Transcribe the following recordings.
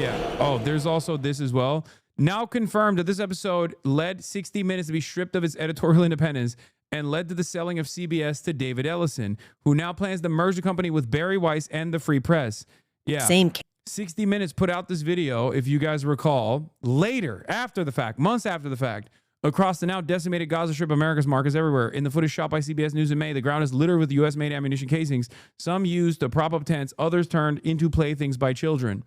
Yeah. Oh, there's also this as well. Now confirmed that this episode led 60 Minutes to be stripped of its editorial independence and led to the selling of CBS to David Ellison, who now plans to merge the company with Bari Weiss and the Free Press. Yeah. Same. 60 Minutes put out this video, if you guys recall, later, after the fact, months after the fact, across the now decimated Gaza Strip, America's markers everywhere. In the footage shot by CBS News in May, the ground is littered with U.S.-made ammunition casings, some used to prop up tents, others turned into playthings by children.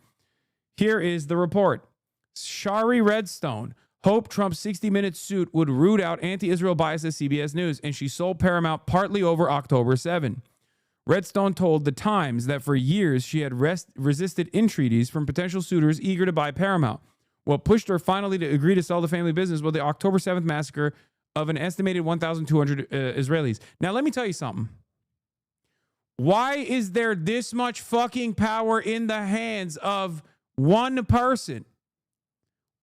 Here is the report. Shari Redstone hoped Trump's 60 Minutes suit would root out anti-Israel bias at CBS News, and she sold Paramount partly over October 7. Redstone told The Times that for years she had resisted entreaties from potential suitors eager to buy Paramount. What pushed her finally to agree to sell the family business was the October 7th massacre of an estimated 1,200 Israelis. Now, let me tell you something. Why is there this much fucking power in the hands of one person?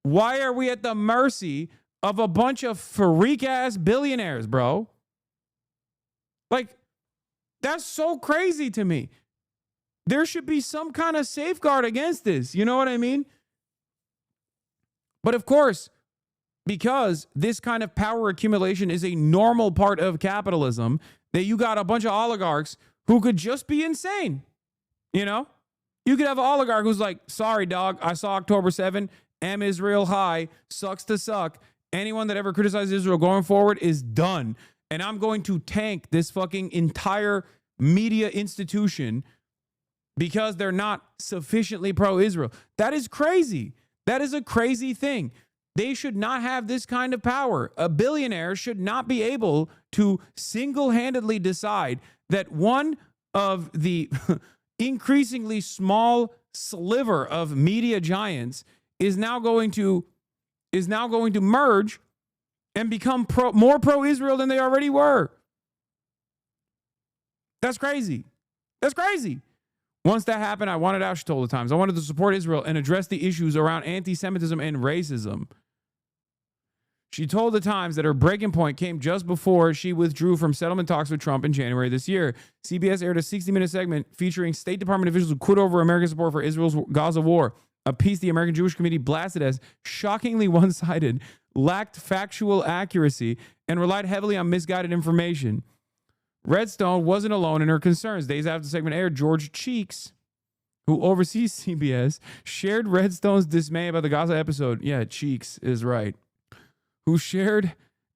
Why are we at the mercy of a bunch of freak-ass billionaires, bro? Like, that's so crazy to me. There should be some kind of safeguard against this. You know what I mean? But of course, because this kind of power accumulation is a normal part of capitalism, that you got a bunch of oligarchs who could just be insane. You know? You could have an oligarch who's like, sorry, dog, I saw October 7, am Israel high, sucks to suck. Anyone that ever criticizes Israel going forward is done. And I'm going to tank this fucking entire media institution because they're not sufficiently pro-Israel. That is crazy. That is a crazy thing. They should not have this kind of power. A billionaire should not be able to single-handedly decide that one of the increasingly small sliver of media giants is now going to merge and become more pro-Israel than they already were. That's crazy. That's crazy. Once that happened, I wanted out, she told The Times. I wanted to support Israel and address the issues around anti-Semitism and racism. She told The Times that her breaking point came just before she withdrew from settlement talks with Trump in January this year. CBS aired a 60-minute segment featuring State Department officials who quit over American support for Israel's Gaza war, a piece the American Jewish Committee blasted as shockingly one-sided, lacked factual accuracy, and relied heavily on misguided information. Redstone wasn't alone in her concerns. Days after the segment aired, George Cheeks, who oversees CBS, shared Redstone's dismay about the Gaza episode. Yeah, Cheeks is right. Who shared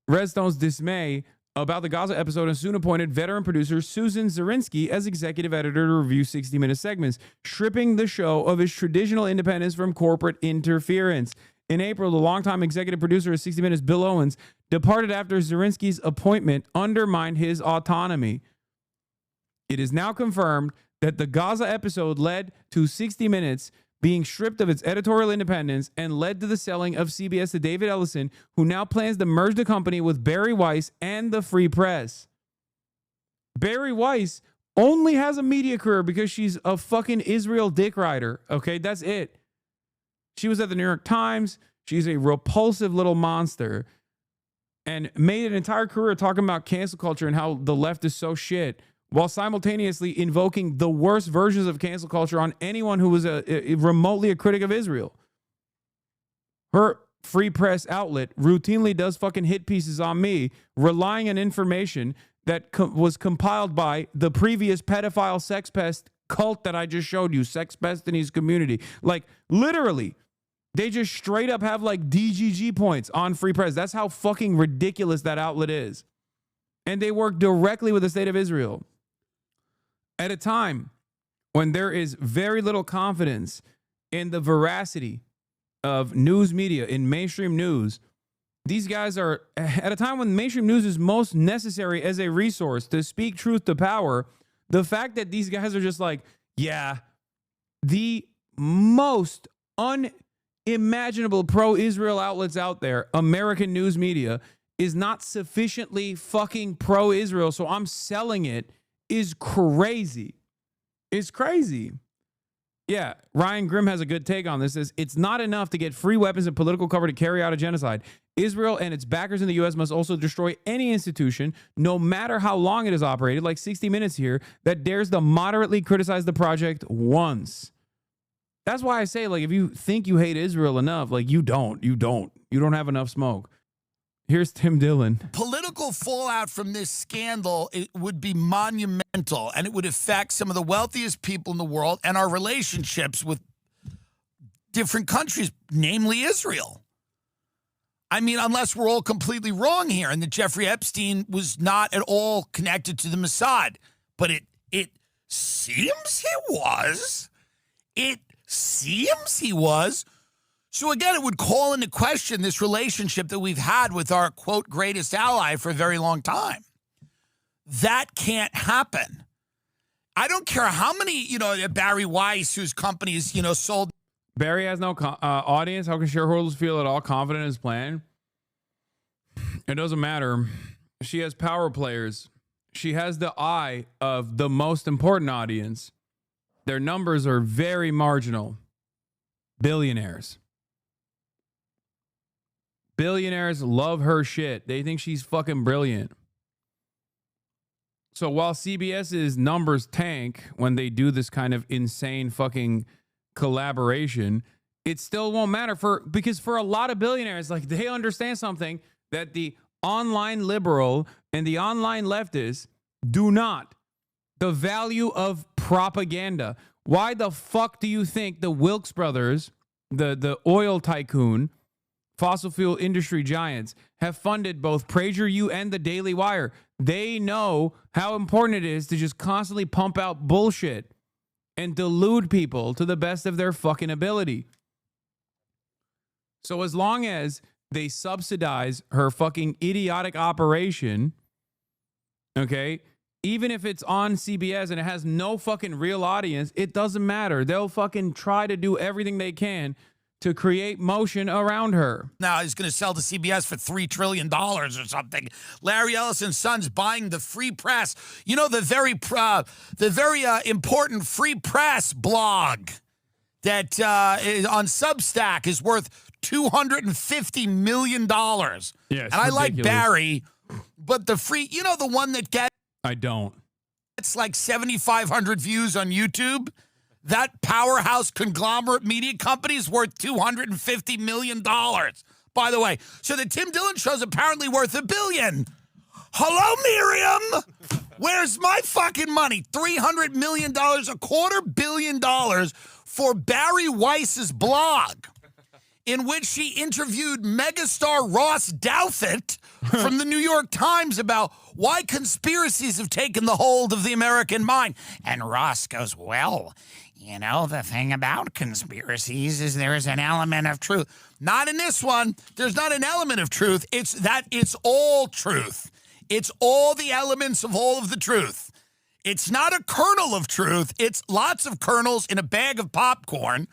Redstone's dismay about the Gaza episode and soon appointed veteran producer Susan Zirinsky as executive editor to review 60-minute segments, stripping the show of its traditional independence from corporate interference. In April, the longtime executive producer of 60 Minutes, Bill Owens, departed after Zirinsky's appointment undermined his autonomy. It is now confirmed that the Gaza episode led to 60 Minutes being stripped of its editorial independence and led to the selling of CBS to David Ellison, who now plans to merge the company with Bari Weiss and the Free Press. Bari Weiss only has a media career because she's a fucking Israel dick rider. Okay, that's it. She was at the New York Times. She's a repulsive little monster and made an entire career talking about cancel culture and how the left is so shit, while simultaneously invoking the worst versions of cancel culture on anyone who was remotely a critic of Israel. Her Free Press outlet routinely does fucking hit pieces on me, relying on information that was compiled by the previous pedophile sex pest cult that I just showed you, Sex Pest in his community. Like, literally, they just straight up have like DGG points on Free Press. That's how fucking ridiculous that outlet is. And they work directly with the state of Israel. At a time when there is very little confidence in the veracity of news media, in mainstream news, these guys are, at a time when mainstream news is most necessary as a resource to speak truth to power, the fact that these guys are just like, yeah, the most unimaginable pro-Israel outlets out there, American news media, is not sufficiently fucking pro-Israel, so I'm selling it, is crazy. It's crazy. Yeah, Ryan Grimm has a good take on this. It's not enough to get free weapons and political cover to carry out a genocide. Israel and its backers in the U.S. must also destroy any institution, no matter how long it has operated, like 60 Minutes here, that dares to moderately criticize the project once. That's why I say, like, if you think you hate Israel enough, like, you don't have enough smoke. Here's Tim Dillon. Political fallout from this scandal, it would be monumental, and it would affect some of the wealthiest people in the world and our relationships with different countries, namely Israel. I mean, unless we're all completely wrong here and that Jeffrey Epstein was not at all connected to the Mossad. But it seems he was. It seems he was. So again, it would call into question this relationship that we've had with our, quote, greatest ally for a very long time. That can't happen. I don't care how many, Bari Weiss, whose company is, sold. Barry has no audience. How can shareholders feel at all confident in his plan? It doesn't matter. She has power players. She has the eye of the most important audience. Their numbers are very marginal. Billionaires. Billionaires love her shit. They think she's fucking brilliant. So while CBS's numbers tank when they do this kind of insane fucking collaboration, it still won't matter because for a lot of billionaires, like, they understand something that the online liberal and the online leftists do not. The value of propaganda. Why the fuck do you think the Wilkes brothers, the oil tycoon, fossil fuel industry giants, have funded both PragerU and the Daily Wire? They know how important it is to just constantly pump out bullshit and delude people to the best of their fucking ability. So as long as they subsidize her fucking idiotic operation, okay, even if it's on CBS and it has no fucking real audience, it doesn't matter. They'll fucking try to do everything they can to create motion around her. Now he's going to sell to CBS for $3 trillion or something. Larry Ellison's son's buying the Free Press. The very important Free Press blog that is on Substack is worth $250 million. Yes, and I like Barry, but the free, the one that gets... I don't. It's like 7,500 views on YouTube. That powerhouse conglomerate media company is worth $250 million. By the way, so the Tim Dillon show's apparently worth $1 billion. Hello, Miriam. Where's my fucking money? $300 million, $250 million for Bari Weiss's blog, in which she interviewed megastar Ross Douthat from the New York Times about why conspiracies have taken the hold of the American mind. And Ross goes, well, the thing about conspiracies is there is an element of truth. Not in this one. There's not an element of truth. It's all truth. It's all the elements of all of the truth. It's not a kernel of truth. It's lots of kernels in a bag of popcorn.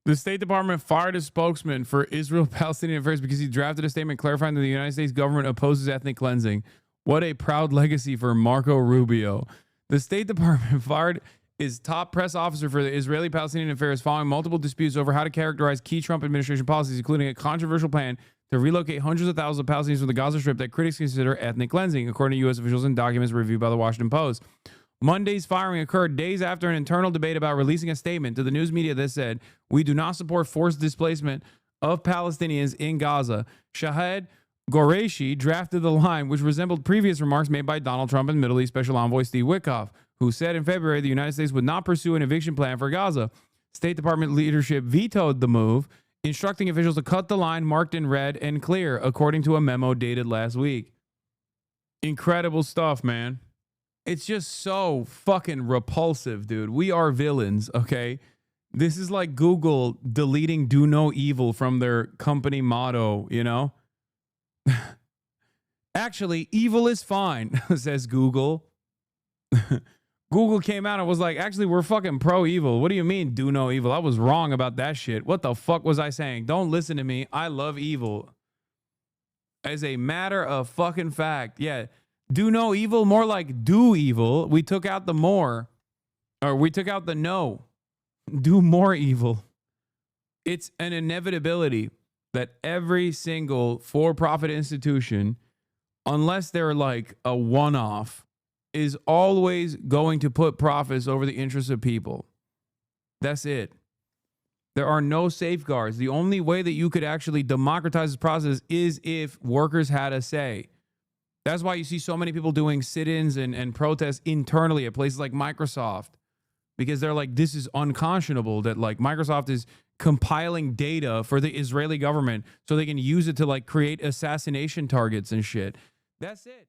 The State Department fired a spokesman for Israel-Palestinian affairs because he drafted a statement clarifying that the United States government opposes ethnic cleansing. What a proud legacy for Marco Rubio. The State Department fired his top press officer for the Israeli-Palestinian affairs following multiple disputes over how to characterize key Trump administration policies, including a controversial plan to relocate hundreds of thousands of Palestinians from the Gaza Strip that critics consider ethnic cleansing, according to U.S. officials and documents reviewed by the Washington Post. Monday's firing occurred days after an internal debate about releasing a statement to the news media that said, "We do not support forced displacement of Palestinians in Gaza." Shahid Qureshi drafted the line, which resembled previous remarks made by Donald Trump and Middle East Special Envoy Steve Witkoff, who said in February the United States would not pursue an eviction plan for Gaza. State Department leadership vetoed the move, instructing officials to cut the line marked in red and clear, according to a memo dated last week. Incredible stuff, man. It's just so fucking repulsive, dude. We are villains, okay? This is like Google deleting "do no evil" from their company motto, Actually, evil is fine, says Google. Google came out and was like, actually, we're fucking pro-evil. What do you mean, do no evil? I was wrong about that shit. What the fuck was I saying? Don't listen to me. I love evil. As a matter of fucking fact. Yeah. Do no evil, more like do evil. We took out the more, or we took out the no. Do more evil. It's an inevitability that every single for-profit institution, unless they're like a one-off, is always going to put profits over the interests of people. That's it. There are no safeguards. The only way that you could actually democratize this process is if workers had a say. That's why you see so many people doing sit-ins and protests internally at places like Microsoft, because they're like, this is unconscionable that like Microsoft is compiling data for the Israeli government so they can use it to like create assassination targets and shit. That's it.